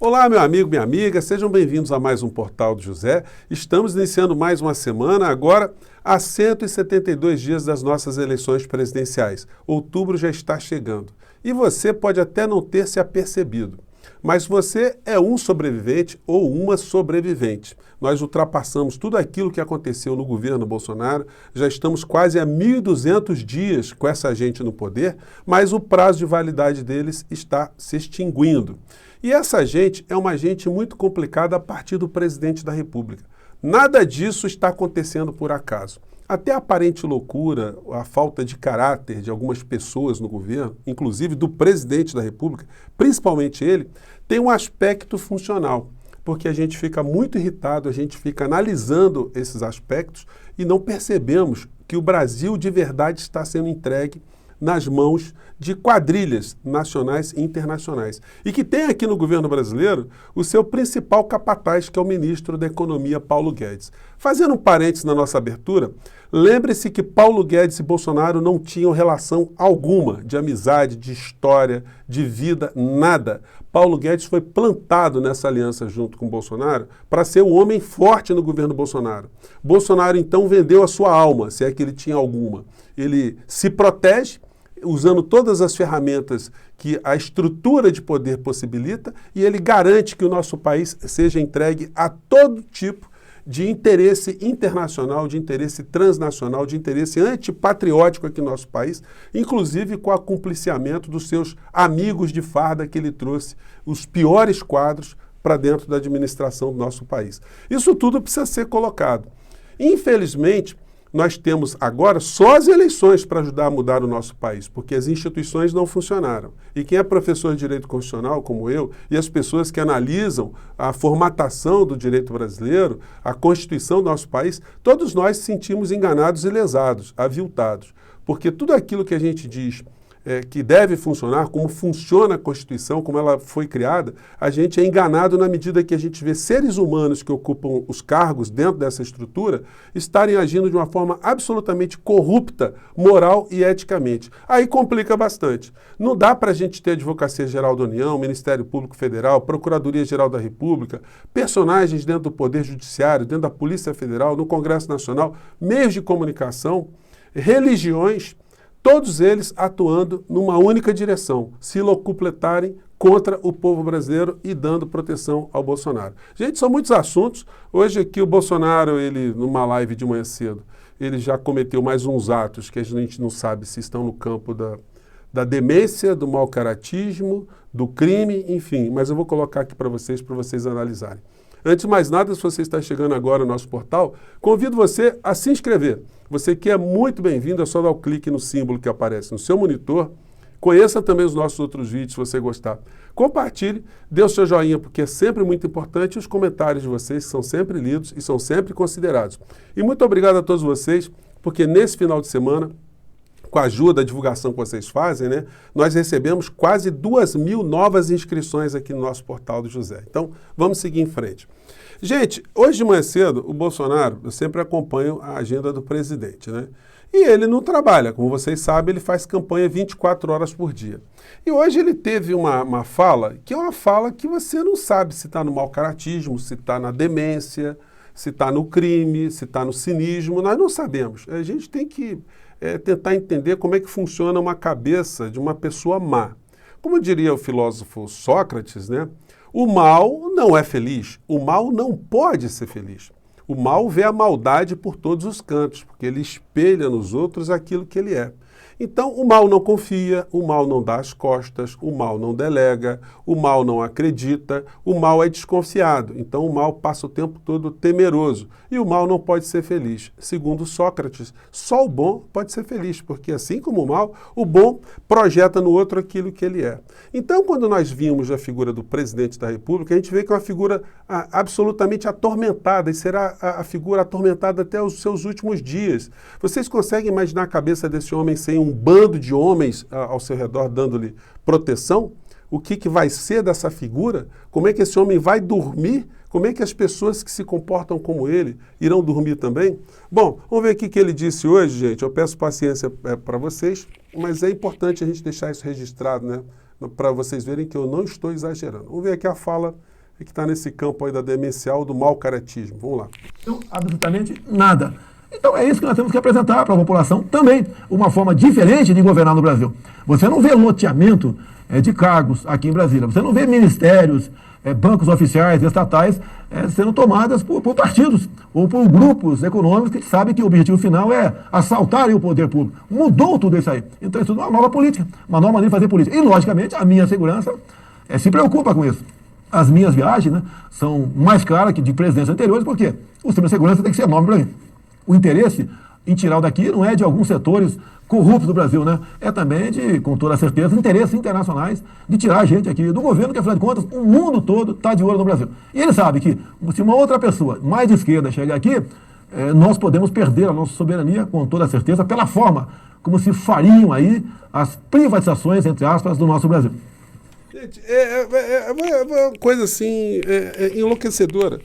Olá, meu amigo, minha amiga, sejam bem-vindos a mais um Portal do José. Estamos iniciando mais uma semana, agora a 172 dias das nossas eleições presidenciais. Outubro já está chegando. E você pode até não ter se apercebido, mas você é um sobrevivente ou uma sobrevivente. Nós ultrapassamos tudo aquilo que aconteceu no governo Bolsonaro, já estamos quase a 1.200 dias com essa gente no poder, mas o prazo de validade deles está se extinguindo. E essa gente é uma gente muito complicada a partir do presidente da República. Nada disso está acontecendo por acaso. Até a aparente loucura, a falta de caráter de algumas pessoas no governo, inclusive do presidente da República, principalmente ele, tem um aspecto funcional, porque a gente fica muito irritado, a gente fica analisando esses aspectos e não percebemos que o Brasil de verdade está sendo entregue nas mãos de quadrilhas nacionais e internacionais. E que tem aqui no governo brasileiro o seu principal capataz, que é o ministro da Economia, Paulo Guedes. Fazendo um parênteses na nossa abertura, lembre-se que Paulo Guedes e Bolsonaro não tinham relação alguma de amizade, de história, de vida, nada. Paulo Guedes foi plantado nessa aliança junto com Bolsonaro para ser o homem forte no governo Bolsonaro. Bolsonaro, então, vendeu a sua alma, se é que ele tinha alguma. Ele se protege usando todas as ferramentas que a estrutura de poder possibilita, e ele garante que o nosso país seja entregue a todo tipo de interesse internacional, de interesse transnacional, de interesse antipatriótico aqui no nosso país, inclusive com o acompliciamento dos seus amigos de farda que ele trouxe, os piores quadros para dentro da administração do nosso país. Isso tudo precisa ser colocado. Infelizmente, nós temos agora só as eleições para ajudar a mudar o nosso país, porque as instituições não funcionaram. E quem é professor de direito constitucional, como eu, e as pessoas que analisam a formatação do direito brasileiro, a Constituição do nosso país, todos nós se sentimos enganados e lesados, aviltados. Porque tudo aquilo que a gente diz que deve funcionar, como funciona a Constituição, como ela foi criada, a gente é enganado na medida que a gente vê seres humanos que ocupam os cargos dentro dessa estrutura estarem agindo de uma forma absolutamente corrupta, moral e eticamente. Aí complica bastante. Não dá para a gente ter Advocacia Geral da União, Ministério Público Federal, Procuradoria Geral da República, personagens dentro do Poder Judiciário, dentro da Polícia Federal, no Congresso Nacional, meios de comunicação, religiões, todos eles atuando numa única direção, se locupletarem contra o povo brasileiro e dando proteção ao Bolsonaro. Gente, são muitos assuntos. Hoje aqui o Bolsonaro, ele numa live de manhã cedo, ele já cometeu mais uns atos que a gente não sabe se estão no campo da demência, do mau caratismo, do crime, enfim. Mas eu vou colocar aqui para vocês analisarem. Antes de mais nada, se você está chegando agora no nosso portal, convido você a se inscrever. Você que é muito bem-vindo, é só dar o clique no símbolo que aparece no seu monitor. Conheça também os nossos outros vídeos, se você gostar. Compartilhe, dê o seu joinha, porque é sempre muito importante, e os comentários de vocês são sempre lidos e são sempre considerados. E muito obrigado a todos vocês, porque nesse final de semana, com a ajuda, a divulgação que vocês fazem, né, nós recebemos quase 2.000 novas inscrições aqui no nosso Portal do José. Então, vamos seguir em frente. Gente, hoje de manhã cedo, o Bolsonaro, eu sempre acompanho a agenda do presidente, né? E ele não trabalha, como vocês sabem, ele faz campanha 24 horas por dia. E hoje ele teve uma fala, que é uma fala que você não sabe se está no mau caratismo, se está na demência, se está no crime, se está no cinismo, nós não sabemos. A gente tem que tentar entender como é que funciona uma cabeça de uma pessoa má. Como diria o filósofo Sócrates, né? O mal não é feliz, o mal não pode ser feliz. O mal vê a maldade por todos os cantos, porque ele espelha nos outros aquilo que ele é. Então, o mal não confia, o mal não dá as costas, o mal não delega, o mal não acredita, o mal é desconfiado. Então, o mal passa o tempo todo temeroso. E o mal não pode ser feliz. Segundo Sócrates, só o bom pode ser feliz, porque assim como o mal, o bom projeta no outro aquilo que ele é. Então, quando nós vimos a figura do presidente da República, a gente vê que é uma figura absolutamente atormentada, e será a figura atormentada até os seus últimos dias. Vocês conseguem imaginar a cabeça desse homem sem um bando de homens ao seu redor dando-lhe proteção? O que vai ser dessa figura? Como é que esse homem vai dormir? Como é que as pessoas que se comportam como ele irão dormir também? Bom, vamos ver o que ele disse hoje, gente. Eu peço paciência para vocês, mas é importante a gente deixar isso registrado, né? Para vocês verem que eu não estou exagerando. Vamos ver aqui a fala que está nesse campo aí da demencial, do mau caratismo. Vamos lá. Não, absolutamente nada. Então é isso que nós temos que apresentar para a população também, uma forma diferente de governar no Brasil. Você não vê loteamento de cargos aqui em Brasília, você não vê ministérios, bancos oficiais, estatais, sendo tomadas por partidos ou por grupos econômicos que sabem que o objetivo final é assaltar o poder público. Mudou tudo isso aí. Então isso é uma nova política, uma nova maneira de fazer política. E, logicamente, a minha segurança se preocupa com isso. As minhas viagens, né, são mais caras que de presidências anteriores, porque o sistema de segurança tem que ser enorme para mim. O interesse em tirar o daqui não é de alguns setores corruptos do Brasil, né? É também de, com toda certeza, interesses internacionais de tirar a gente aqui do governo, que afinal de contas o mundo todo está de olho no Brasil. E ele sabe que se uma outra pessoa mais de esquerda chegar aqui, nós podemos perder a nossa soberania com toda certeza pela forma como se fariam aí as privatizações, entre aspas, do nosso Brasil. Gente, é uma coisa assim enlouquecedora.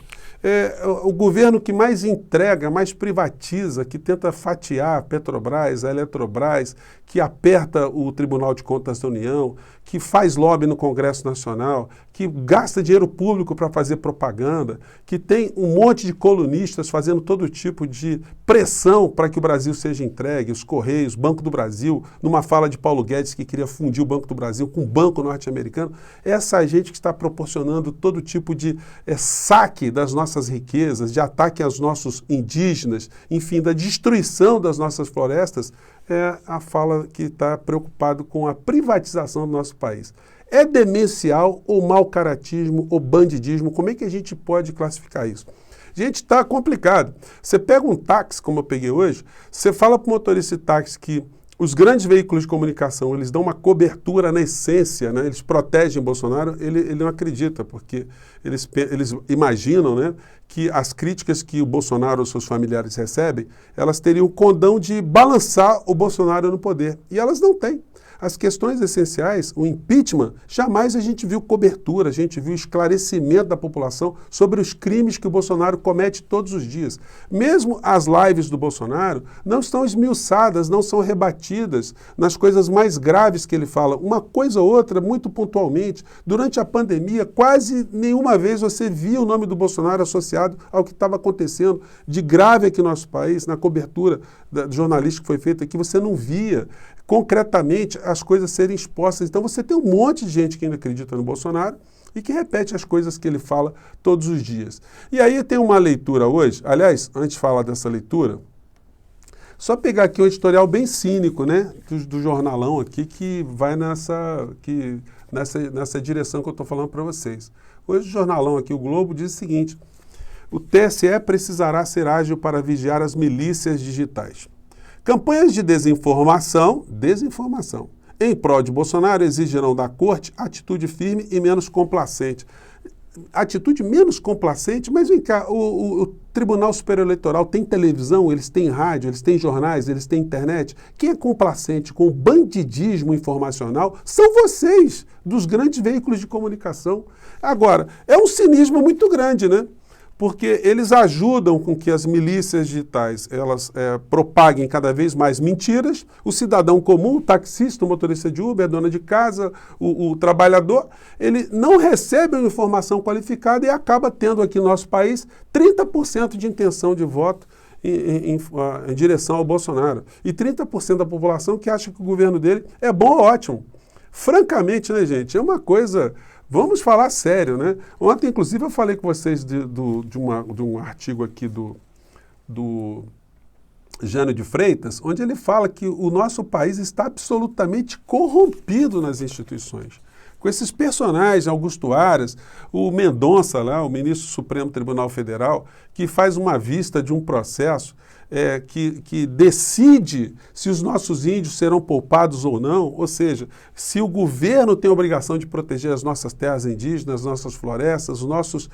O governo que mais entrega, mais privatiza, que tenta fatiar a Petrobras, a Eletrobras, que aperta o Tribunal de Contas da União, que faz lobby no Congresso Nacional, que gasta dinheiro público para fazer propaganda, que tem um monte de colunistas fazendo todo tipo de pressão para que o Brasil seja entregue, os Correios, Banco do Brasil, numa fala de Paulo Guedes que queria fundir o Banco do Brasil com o Banco Norte-Americano, essa gente que está proporcionando todo tipo de saque das nossas riquezas, de ataque aos nossos indígenas, enfim, da destruição das nossas florestas, é a fala que está preocupado com a privatização do nosso país. É demencial ou mau caratismo ou bandidismo? Como é que a gente pode classificar isso? Gente, está complicado. Você pega um táxi, como eu peguei hoje, você fala para o motorista de táxi que os grandes veículos de comunicação, eles dão uma cobertura na essência, né? Eles protegem Bolsonaro, ele não acredita, porque eles imaginam, né, que as críticas que o Bolsonaro ou seus familiares recebem, elas teriam o condão de balançar o Bolsonaro no poder. E elas não têm. As questões essenciais, o impeachment, jamais a gente viu cobertura, a gente viu esclarecimento da população sobre os crimes que o Bolsonaro comete todos os dias. Mesmo as lives do Bolsonaro não estão esmiuçadas, não são rebatidas nas coisas mais graves que ele fala. Uma coisa ou outra, muito pontualmente. Durante a pandemia, quase nenhuma vez você via o nome do Bolsonaro associado ao que estava acontecendo de grave aqui no nosso país, na cobertura jornalística que foi feita aqui, você não via concretamente as coisas serem expostas. Então você tem um monte de gente que ainda acredita no Bolsonaro e que repete as coisas que ele fala todos os dias. E aí tem uma leitura hoje, aliás, antes de falar dessa leitura, só pegar aqui um editorial bem cínico, né, do jornalão aqui, que vai nessa direção que eu estou falando para vocês. Hoje o jornalão aqui, o Globo, diz o seguinte: o TSE precisará ser ágil para vigiar as milícias digitais. Campanhas de desinformação, em prol de Bolsonaro exigirão da corte atitude firme e menos complacente. Atitude menos complacente? Mas vem cá, o Tribunal Superior Eleitoral tem televisão, eles têm rádio, eles têm jornais, eles têm internet. Quem é complacente com o bandidismo informacional são vocês, dos grandes veículos de comunicação. Agora, é um cinismo muito grande, né? Porque eles ajudam com que as milícias digitais elas propaguem cada vez mais mentiras. O cidadão comum, o taxista, o motorista de Uber, a dona de casa, o trabalhador, ele não recebe uma informação qualificada e acaba tendo aqui no nosso país 30% de intenção de voto em direção ao Bolsonaro. E 30% da população que acha que o governo dele é bom ou ótimo. Francamente, né, gente, é uma coisa... Vamos falar sério, né? Ontem, inclusive, eu falei com vocês de um artigo aqui do Jânio de Freitas, onde ele fala que o nosso país está absolutamente corrompido nas instituições. Com esses personagens, Augusto Aras, o Mendonça lá, o ministro do Supremo Tribunal Federal, que faz uma vista de um processo que decide se os nossos índios serão poupados ou não, ou seja, se o governo tem a obrigação de proteger as nossas terras indígenas, as nossas florestas, os nossos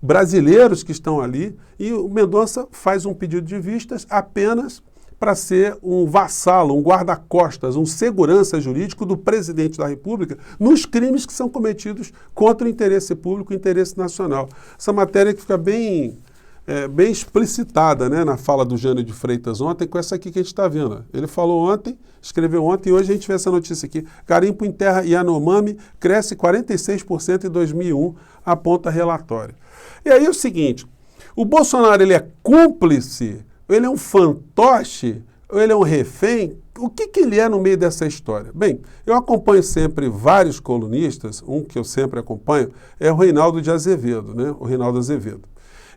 brasileiros que estão ali, e o Mendonça faz um pedido de vistas apenas para ser um vassalo, um guarda-costas, um segurança jurídico do presidente da República nos crimes que são cometidos contra o interesse público e o interesse nacional. Essa matéria que fica bem bem explicitada, né, na fala do Jânio de Freitas ontem, com essa aqui que a gente está vendo. Ele falou ontem, escreveu ontem, e hoje a gente vê essa notícia aqui. Garimpo em terra Yanomami cresce 46% em 2001, aponta relatório. E aí é o seguinte, o Bolsonaro ele é cúmplice, ele é um fantoche, ou ele é um refém? O que ele é no meio dessa história? Bem, eu acompanho sempre vários colunistas, um que eu sempre acompanho é o Reinaldo de Azevedo, né? O Reinaldo Azevedo.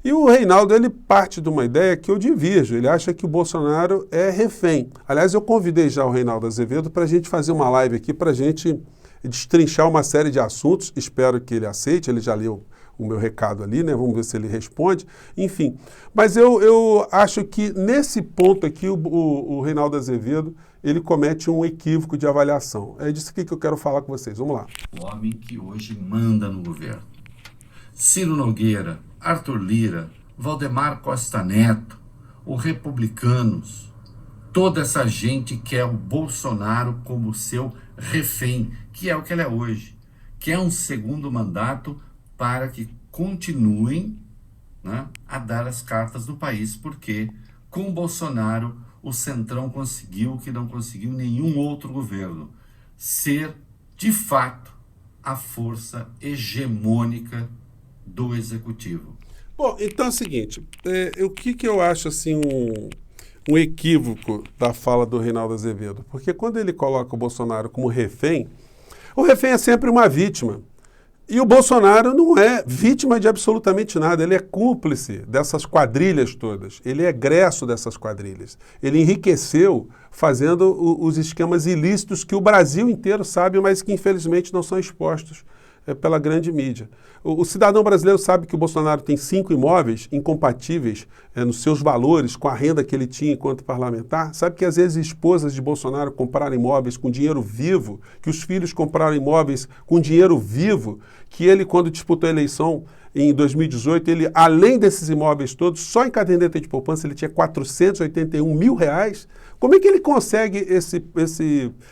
E o Reinaldo, ele parte de uma ideia que eu divirjo, ele acha que o Bolsonaro é refém. Aliás, eu convidei já o Reinaldo Azevedo para a gente fazer uma live aqui, para a gente destrinchar uma série de assuntos, espero que ele aceite, ele já leu o meu recado ali, né? Vamos ver se ele responde. Enfim, mas eu acho que nesse ponto aqui o Reinaldo Azevedo, ele comete um equívoco de avaliação. É disso aqui que eu quero falar com vocês. Vamos lá. O homem que hoje manda no governo. Ciro Nogueira, Arthur Lira, Valdemar Costa Neto, os republicanos, toda essa gente quer o Bolsonaro como seu refém, que é o que ele é hoje. Quer um segundo mandato para que continuem, né, a dar as cartas do país, porque com Bolsonaro o Centrão conseguiu o que não conseguiu nenhum outro governo, ser de fato a força hegemônica do Executivo. Bom, então é o seguinte, o que eu acho assim um equívoco da fala do Reinaldo Azevedo? Porque quando ele coloca o Bolsonaro como refém, o refém é sempre uma vítima. E o Bolsonaro não é vítima de absolutamente nada, ele é cúmplice dessas quadrilhas todas, ele é egresso dessas quadrilhas. Ele enriqueceu fazendo os esquemas ilícitos que o Brasil inteiro sabe, mas que infelizmente não são expostos pela grande mídia. O cidadão brasileiro sabe que o Bolsonaro tem 5 imóveis incompatíveis nos seus valores com a renda que ele tinha enquanto parlamentar. Sabe que às vezes esposas de Bolsonaro compraram imóveis com dinheiro vivo, que os filhos compraram imóveis com dinheiro vivo, que ele, quando disputou a eleição em 2018, ele, além desses imóveis todos, só em caderneta de poupança ele tinha R$481 mil. Como é que ele consegue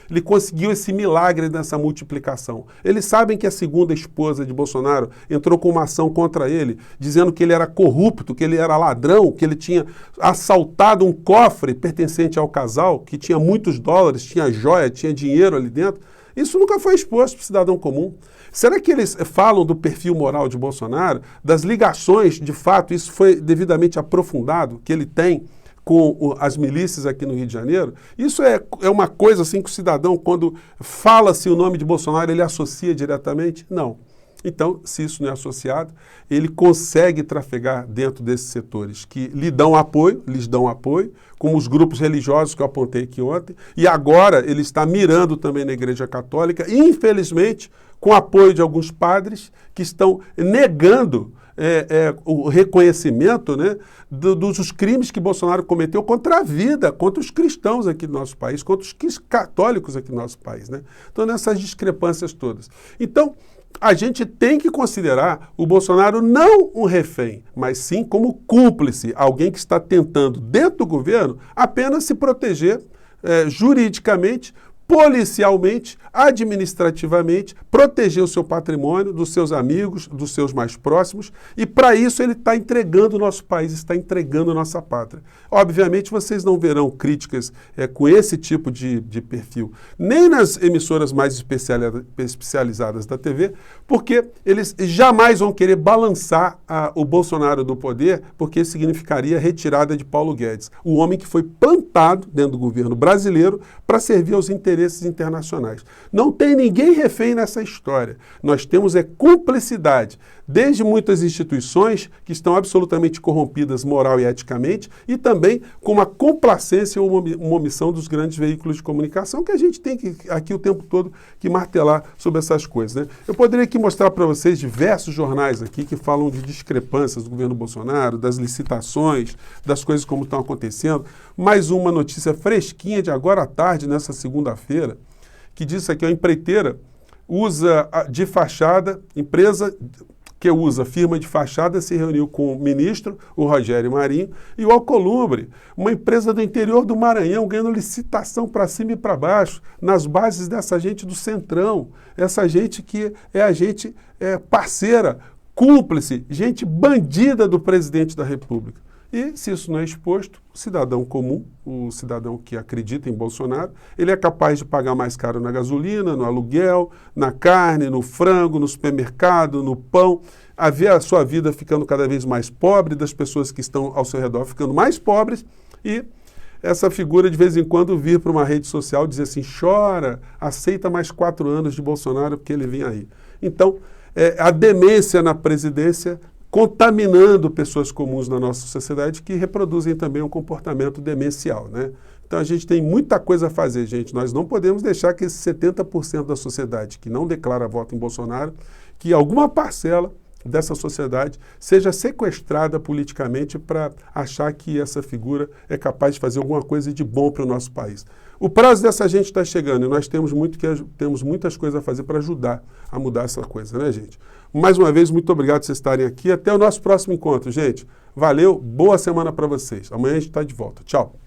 ele conseguiu esse milagre nessa multiplicação? Eles sabem que a segunda esposa de Bolsonaro entrou com uma ação contra ele, dizendo que ele era corrupto, que ele era ladrão, que ele tinha assaltado um cofre pertencente ao casal, que tinha muitos dólares, tinha joia, tinha dinheiro ali dentro. Isso nunca foi exposto para o cidadão comum. Será que eles falam do perfil moral de Bolsonaro, das ligações, de fato, isso foi devidamente aprofundado, que ele tem com as milícias aqui no Rio de Janeiro? Isso é uma coisa assim que o cidadão, quando fala-se o nome de Bolsonaro, ele associa diretamente? Não. Então, se isso não é associado, ele consegue trafegar dentro desses setores que lhes dão apoio, como os grupos religiosos que eu apontei aqui ontem, e agora ele está mirando também na Igreja Católica, infelizmente, com o apoio de alguns padres que estão negando o reconhecimento, né, dos crimes que Bolsonaro cometeu contra a vida, contra os cristãos aqui do nosso país, contra os católicos aqui do nosso país, né? Então, nessas discrepâncias todas. Então, a gente tem que considerar o Bolsonaro não um refém, mas sim como cúmplice, alguém que está tentando, dentro do governo, apenas se proteger juridicamente, policialmente, administrativamente, proteger o seu patrimônio, dos seus amigos, dos seus mais próximos, e para isso ele está entregando o nosso país, está entregando a nossa pátria. Obviamente vocês não verão críticas com esse tipo de perfil, nem nas emissoras mais especializadas da TV, porque eles jamais vão querer balançar o Bolsonaro do poder, porque isso significaria a retirada de Paulo Guedes, o homem que foi plantado dentro do governo brasileiro para servir aos interesses internacionais. Não tem ninguém refém nessa história. Nós temos cumplicidade, desde muitas instituições que estão absolutamente corrompidas moral e eticamente, e também com uma complacência ou uma omissão dos grandes veículos de comunicação, que a gente tem aqui o tempo todo que martelar sobre essas coisas, né? Eu poderia aqui mostrar para vocês diversos jornais aqui que falam de discrepâncias do governo Bolsonaro, das licitações, das coisas como estão acontecendo. Mais uma notícia fresquinha de agora à tarde, nessa segunda-feira, que diz aqui, a empreiteira usa de fachada, empresa que usa firma de fachada, se reuniu com o ministro, o Rogério Marinho, e o Alcolumbre, uma empresa do interior do Maranhão, ganhando licitação para cima e para baixo, nas bases dessa gente do Centrão, essa gente que é a gente parceira cúmplice, gente bandida do presidente da República. E se isso não é exposto, o cidadão comum, o cidadão que acredita em Bolsonaro, ele é capaz de pagar mais caro na gasolina, no aluguel, na carne, no frango, no supermercado, no pão, a ver a sua vida ficando cada vez mais pobre, das pessoas que estão ao seu redor ficando mais pobres, e essa figura de vez em quando vir para uma rede social dizer assim, chora, aceita mais 4 anos de Bolsonaro porque ele vem aí. Então, a demência na presidência contaminando pessoas comuns na nossa sociedade que reproduzem também um comportamento demencial, né? Então a gente tem muita coisa a fazer, gente. Nós não podemos deixar que esse 70% da sociedade que não declara voto em Bolsonaro, que alguma parcela dessa sociedade seja sequestrada politicamente para achar que essa figura é capaz de fazer alguma coisa de bom para o nosso país. O prazo dessa gente está chegando e nós temos muitas coisas a fazer para ajudar a mudar essa coisa, né, gente? Mais uma vez, muito obrigado por vocês estarem aqui. Até o nosso próximo encontro, gente. Valeu, boa semana para vocês. Amanhã a gente está de volta. Tchau.